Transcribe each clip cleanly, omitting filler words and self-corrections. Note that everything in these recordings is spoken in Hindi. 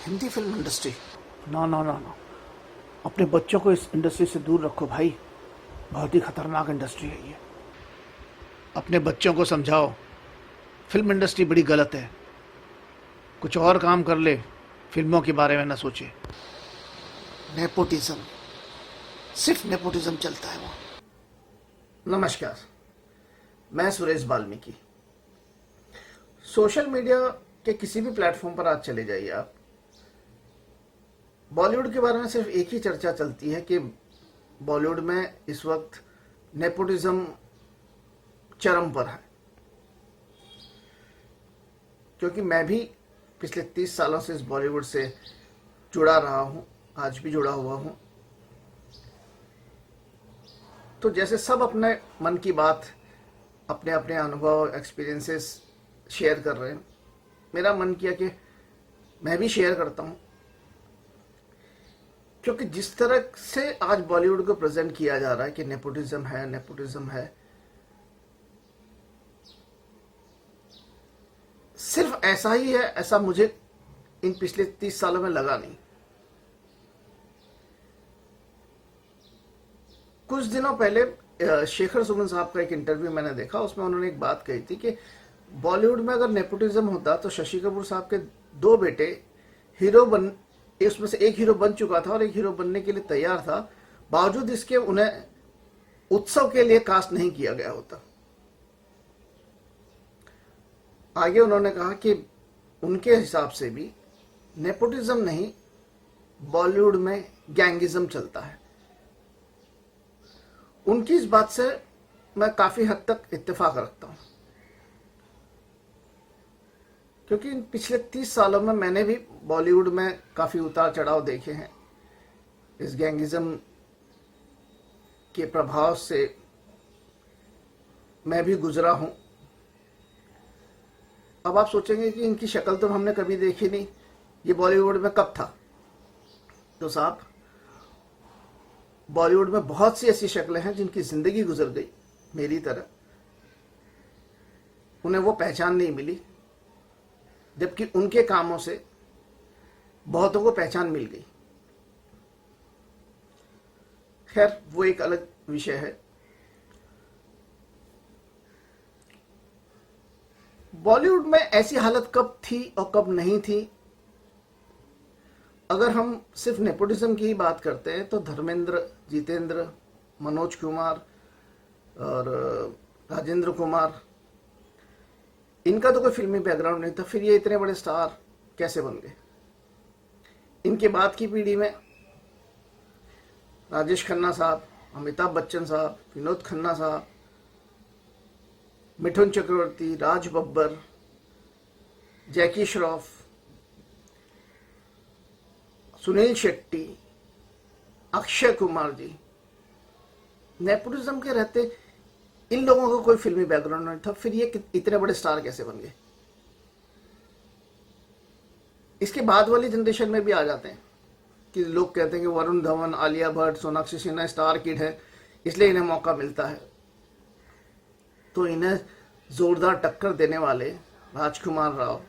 हिंदी फिल्म इंडस्ट्री, ना ना ना ना, अपने बच्चों को इस इंडस्ट्री से दूर रखो भाई। बहुत ही खतरनाक इंडस्ट्री है ये। अपने बच्चों को समझाओ, फिल्म इंडस्ट्री बड़ी गलत है। कुछ और काम कर ले, फिल्मों के बारे में ना सोचे। नेपोटिज्म, सिर्फ नेपोटिज्म चलता है वो। नमस्कार, मैं सुरेश वाल्मीकि। सोशल मीडिया के किसी भी प्लेटफॉर्म पर आज चले जाइए आप, बॉलीवुड के बारे में सिर्फ एक ही चर्चा चलती है कि बॉलीवुड में इस वक्त नेपोटिज्म चरम पर है। क्योंकि मैं भी पिछले 30 सालों से इस बॉलीवुड से जुड़ा रहा हूं, आज भी जुड़ा हुआ हूं। तो जैसे सब अपने मन की बात, अपने अपने अनुभव, एक्सपीरियंसेस शेयर कर रहे हैं, मेरा मन किया कि मैं भी शेयर करता हूं। क्योंकि जिस तरह से आज बॉलीवुड को प्रेजेंट किया जा रहा है कि नेपोटिज्म है, नेपोटिज्म है, सिर्फ ऐसा ही है, ऐसा मुझे इन पिछले 30 सालों में लगा नहीं। कुछ दिनों पहले शेखर सुमन साहब का एक इंटरव्यू मैंने देखा, उसमें उन्होंने एक बात कही थी कि बॉलीवुड में अगर नेपोटिज्म होता तो शशि कपूर साहब के 2 बेटे हीरो बन, उसमें से एक हीरो बन चुका था और एक हीरो बनने के लिए तैयार था, बावजूद इसके उन्हें उत्सव के लिए कास्ट नहीं किया गया होता। आगे उन्होंने कहा कि उनके हिसाब से भी नेपोटिज्म नहीं, बॉलीवुड में गैंगिज्म चलता है। उनकी इस बात से मैं काफी हद तक इत्तेफाक रखता हूं, क्योंकि इन पिछले 30 सालों में मैंने भी बॉलीवुड में काफी उतार चढ़ाव देखे हैं। इस गैंगिज्म के प्रभाव से मैं भी गुजरा हूं। अब आप सोचेंगे कि इनकी शक्ल तो हमने कभी देखी नहीं, ये बॉलीवुड में कब था? तो साहब, बॉलीवुड में बहुत सी ऐसी शक्लें हैं जिनकी जिंदगी गुजर गई मेरी तरह, उन्हें वो पहचान नहीं मिली, जबकि उनके कामों से बहुतों को पहचान मिल गई। खैर, वो एक अलग विषय है। बॉलीवुड में ऐसी हालत कब थी और कब नहीं थी? अगर हम सिर्फ नेपोटिज्म की ही बात करते हैं तो धर्मेंद्र, जितेंद्र, मनोज कुमार और राजेंद्र कुमार, इनका तो कोई फिल्मी बैकग्राउंड नहीं था, फिर ये इतने बड़े स्टार कैसे बन गए? इनके बाद की पीढ़ी में राजेश खन्ना साहब, अमिताभ बच्चन साहब, विनोद खन्ना साहब, मिठुन चक्रवर्ती, राज बब्बर, जैकी श्रॉफ, सुनील शेट्टी, अक्षय कुमार जी, नेपोटिज्म के रहते इन लोगों को कोई फिल्मी बैकग्राउंड नहीं था, फिर ये इतने बड़े स्टार कैसे बन गए? इसके बाद वाली जनरेशन में भी आ जाते हैं कि लोग कहते हैं कि वरुण धवन, आलिया भट्ट, सोनाक्षी सिन्हा स्टार किड है, इसलिए इन्हें मौका मिलता है। तो इन्हें जोरदार टक्कर देने वाले राजकुमार राव,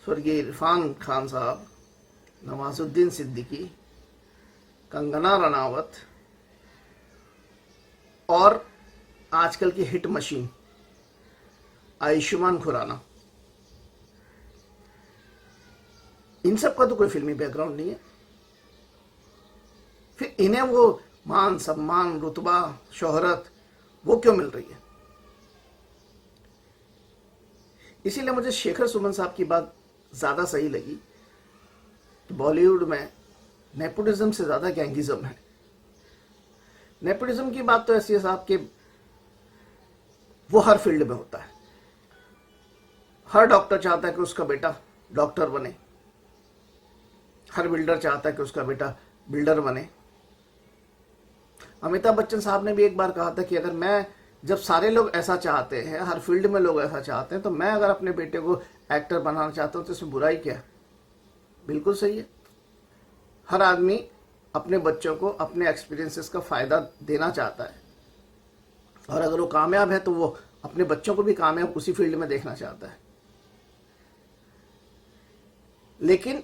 स्वर्गीय इरफान खान साहब, नवाजुद्दीन सिद्दीकी, कंगना रनावत और आजकल की हिट मशीन आयुष्मान खुराना, इन सब का तो कोई फिल्मी बैकग्राउंड नहीं है। फिर इन्हें वो मान, सम्मान, रुतबा, शोहरत वो क्यों मिल रही है? इसीलिए मुझे शेखर सुमन साहब की बात ज्यादा सही लगी कि बॉलीवुड में नेपोटिज्म से ज्यादा गैंगिज्म है। नेपोटिज्म की बात तो ऐसी है साहब कि वो हर फील्ड में होता है। हर डॉक्टर चाहता है कि उसका बेटा डॉक्टर बने, हर बिल्डर चाहता है कि उसका बेटा बिल्डर बने। अमिताभ बच्चन साहब ने भी एक बार कहा था कि अगर मैं, जब सारे लोग ऐसा चाहते हैं, हर फील्ड में लोग ऐसा चाहते हैं, तो मैं अगर अपने बेटे को एक्टर बनाना चाहता हूं तो इसमें बुराई क्या है? बिल्कुल सही है। हर आदमी अपने बच्चों को अपने एक्सपीरियंसेस का फायदा देना चाहता है, और अगर वो कामयाब है तो वो अपने बच्चों को भी कामयाब उसी फील्ड में देखना चाहता है। लेकिन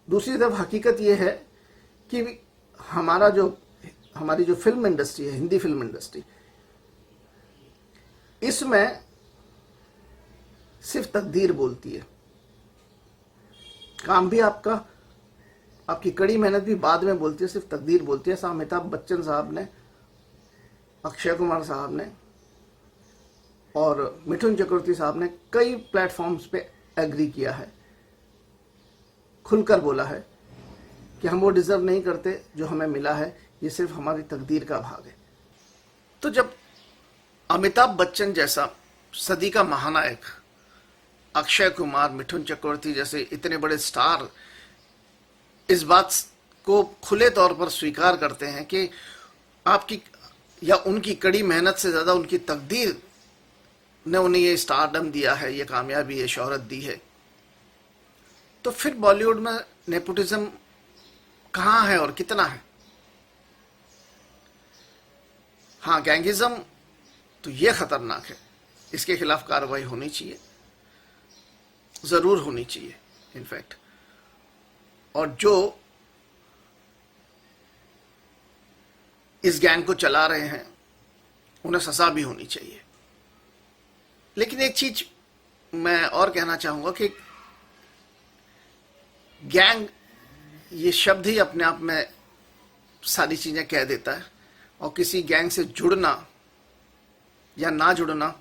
दूसरी तरफ हकीकत यह है कि हमारी जो फिल्म इंडस्ट्री है, हिंदी फिल्म इंडस्ट्री, इसमें सिर्फ तकदीर बोलती है। काम भी आपकी कड़ी मेहनत भी बाद में बोलती है, सिर्फ तकदीर बोलती है। ऐसा अमिताभ बच्चन साहब ने, अक्षय कुमार साहब ने और मिथुन चक्रवर्ती साहब ने कई प्लेटफॉर्म्स पे एग्री किया है, खुलकर बोला है कि हम वो डिजर्व नहीं करते जो हमें मिला है, ये सिर्फ हमारी तकदीर का भाग है। तो जब अमिताभ बच्चन जैसा सदी का महानायक, अक्षय कुमार, मिथुन चक्रवर्ती जैसे इतने बड़े स्टार इस बात को खुले तौर पर स्वीकार करते हैं कि आपकी या उनकी कड़ी मेहनत से ज़्यादा उनकी तकदीर ने उन्हें ये स्टारडम दिया है, ये कामयाबी, ये शोहरत दी है, तो फिर बॉलीवुड में नेपोटिज्म कहाँ है और कितना है? हाँ, गैंगिज्म तो ये खतरनाक है, इसके खिलाफ कार्रवाई होनी चाहिए, जरूर होनी चाहिए इनफैक्ट। और जो इस गैंग को चला रहे हैं उन्हें सजा भी होनी चाहिए। लेकिन एक चीज मैं और कहना चाहूंगा कि गैंग ये शब्द ही अपने आप में सारी चीजें कह देता है, और किसी गैंग से जुड़ना या ना जुड़ना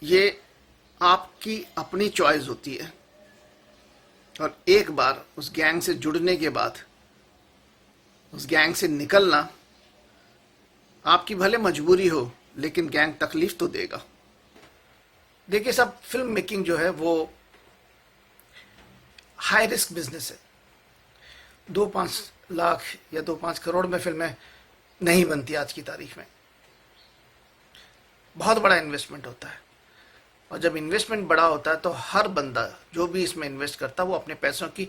ये आपकी अपनी चॉइस होती है। और एक बार उस गैंग से जुड़ने के बाद उस गैंग से निकलना आपकी भले मजबूरी हो, लेकिन गैंग तकलीफ तो देगा। देखिए सब, फिल्म मेकिंग जो है वो हाई रिस्क बिजनेस है। 2-5 लाख या 2-5 करोड़ में फिल्में नहीं बनती आज की तारीख में। बहुत बड़ा इन्वेस्टमेंट होता है, और जब इन्वेस्टमेंट बड़ा होता है तो हर बंदा जो भी इसमें इन्वेस्ट करता है वो अपने पैसों की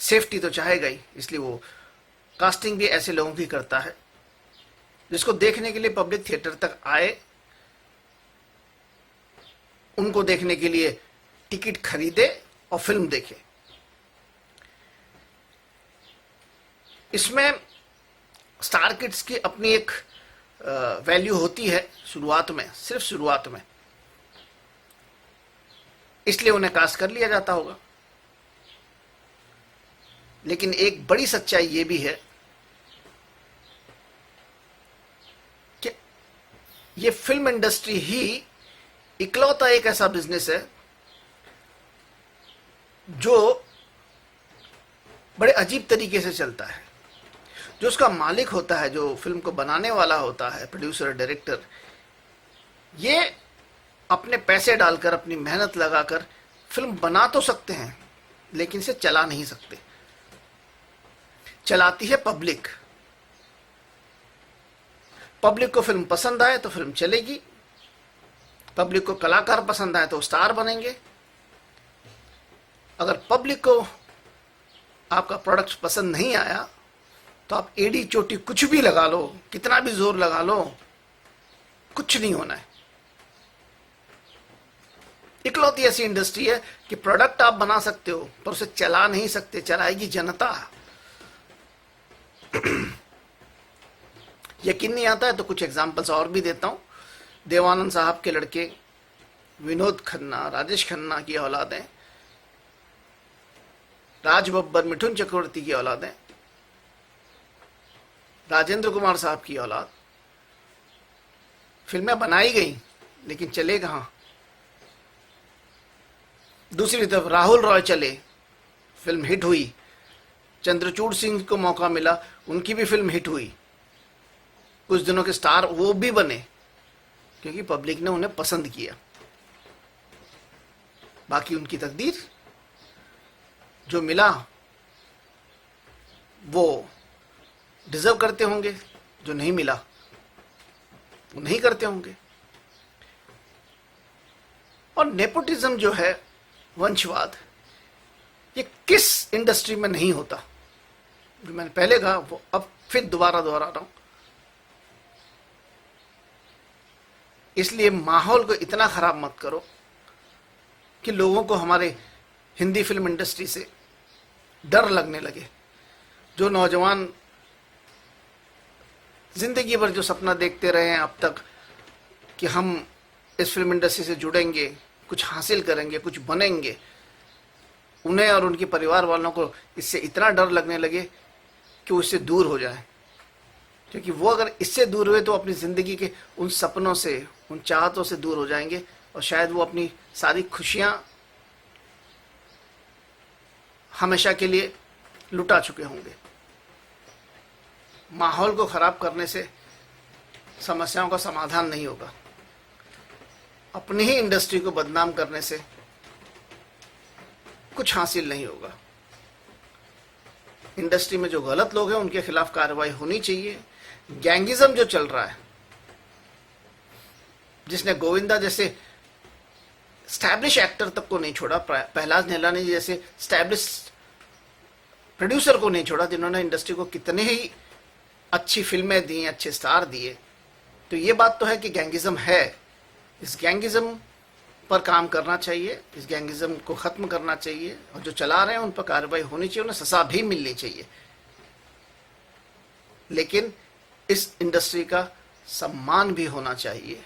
सेफ्टी तो चाहेगा ही। इसलिए वो कास्टिंग भी ऐसे लोगों की करता है जिसको देखने के लिए पब्लिक थिएटर तक आए, उनको देखने के लिए टिकट खरीदे और फिल्म देखे। इसमें स्टार किड्स की अपनी एक वैल्यू होती है शुरुआत में, सिर्फ शुरुआत में, इसलिए उन्हें कास्ट कर लिया जाता होगा। लेकिन एक बड़ी सच्चाई यह भी है कि ये फिल्म इंडस्ट्री ही इकलौता एक ऐसा बिजनेस है जो बड़े अजीब तरीके से चलता है। जो उसका मालिक होता है, जो फिल्म को बनाने वाला होता है, प्रोड्यूसर, डायरेक्टर, ये अपने पैसे डालकर, अपनी मेहनत लगाकर फिल्म बना तो सकते हैं, लेकिन इसे चला नहीं सकते। चलाती है पब्लिक। पब्लिक को फिल्म पसंद आए तो फिल्म चलेगी, पब्लिक को कलाकार पसंद आए तो स्टार बनेंगे। अगर पब्लिक को आपका प्रोडक्ट पसंद नहीं आया तो आप एडी चोटी कुछ भी लगा लो, कितना भी जोर लगा लो, कुछ नहीं होना है। इकलौती ऐसी इंडस्ट्री है कि प्रोडक्ट आप बना सकते हो पर उसे चला नहीं सकते, चलाएगी जनता। यकीन नहीं आता है तो कुछ एग्जांपल्स और भी देता हूं। देवानंद साहब के लड़के विनोद खन्ना, राजेश खन्ना की औलादें, राज बब्बर, मिथुन चक्रवर्ती की औलादें, राजेंद्र कुमार साहब की औलाद, फिल्में बनाई गई लेकिन चले कहां। दूसरी तरफ राहुल रॉय चले, फिल्म हिट हुई। चंद्रचूड़ सिंह को मौका मिला, उनकी भी फिल्म हिट हुई। कुछ दिनों के स्टार वो भी बने क्योंकि पब्लिक ने उन्हें पसंद किया। बाकी उनकी तकदीर, जो मिला वो डिजर्व करते होंगे, जो नहीं मिला वो नहीं करते होंगे। और नेपोटिज्म जो है, वंशवाद, ये किस इंडस्ट्री में नहीं होता? जो मैंने पहले कहा वो अब फिर दोबारा दोहरा रहा हूं। इसलिए माहौल को इतना खराब मत करो कि लोगों को हमारे हिंदी फिल्म इंडस्ट्री से डर लगने लगे। जो नौजवान जिंदगी भर जो सपना देखते रहे हैं अब तक कि हम इस फिल्म इंडस्ट्री से जुड़ेंगे, कुछ हासिल करेंगे, कुछ बनेंगे, उन्हें और उनके परिवार वालों को इससे इतना डर लगने लगे कि वो इससे दूर हो जाए। क्योंकि वो अगर इससे दूर हुए तो अपनी ज़िंदगी के उन सपनों से, उन चाहतों से दूर हो जाएंगे और शायद वो अपनी सारी खुशियां हमेशा के लिए लुटा चुके होंगे। माहौल को खराब करने से समस्याओं का समाधान नहीं होगा। अपनी ही इंडस्ट्री को बदनाम करने से कुछ हासिल नहीं होगा। इंडस्ट्री में जो गलत लोग हैं उनके खिलाफ कार्रवाई होनी चाहिए। गैंगिज्म जो चल रहा है, जिसने गोविंदा जैसे स्टैब्लिश एक्टर तक को नहीं छोड़ा, प्रहलाद निहलानी जैसे स्टैब्लिश प्रोड्यूसर को नहीं छोड़ा, जिन्होंने इंडस्ट्री को कितने ही अच्छी फिल्में दी, अच्छे स्टार दिए, तो ये बात तो है कि गैंगिज्म है। इस गैंगिज्म पर काम करना चाहिए, इस गैंगिज्म को खत्म करना चाहिए और जो चला रहे हैं उन पर कार्रवाई होनी चाहिए, उन्हें सजा भी मिलनी चाहिए। लेकिन इस इंडस्ट्री का सम्मान भी होना चाहिए,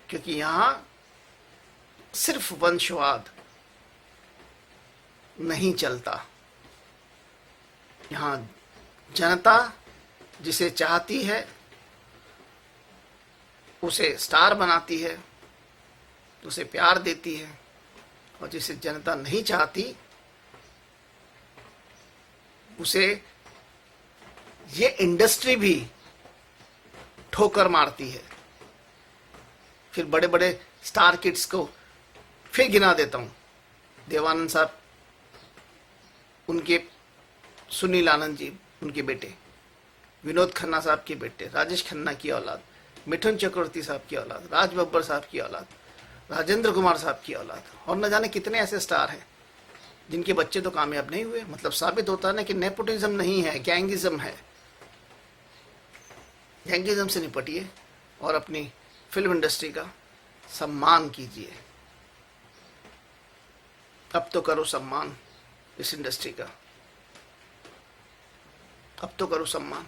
क्योंकि यहां सिर्फ वंशवाद नहीं चलता। यहां जनता जिसे चाहती है उसे स्टार बनाती है, उसे प्यार देती है, और जिसे जनता नहीं चाहती उसे ये इंडस्ट्री भी ठोकर मारती है। फिर बड़े बड़े स्टार किड्स को फिर गिना देता हूं, देवानंद साहब, उनके सुनील आनंद जी उनके बेटे, विनोद खन्ना साहब के बेटे, राजेश खन्ना की औलाद, मिठुन चक्रवर्ती साहब की औलाद, राज बब्बर साहब की औलाद, राजेंद्र कुमार साहब की औलाद, और न जाने कितने ऐसे स्टार हैं जिनके बच्चे तो कामयाब नहीं हुए। मतलब साबित होता है ना कि नेपोटिज्म नहीं है, गैंगिज्म है। गैंगिज्म से निपटिए और अपनी फिल्म इंडस्ट्री का सम्मान कीजिए। अब तो करो सम्मान इस इंडस्ट्री का, अब तो करो सम्मान।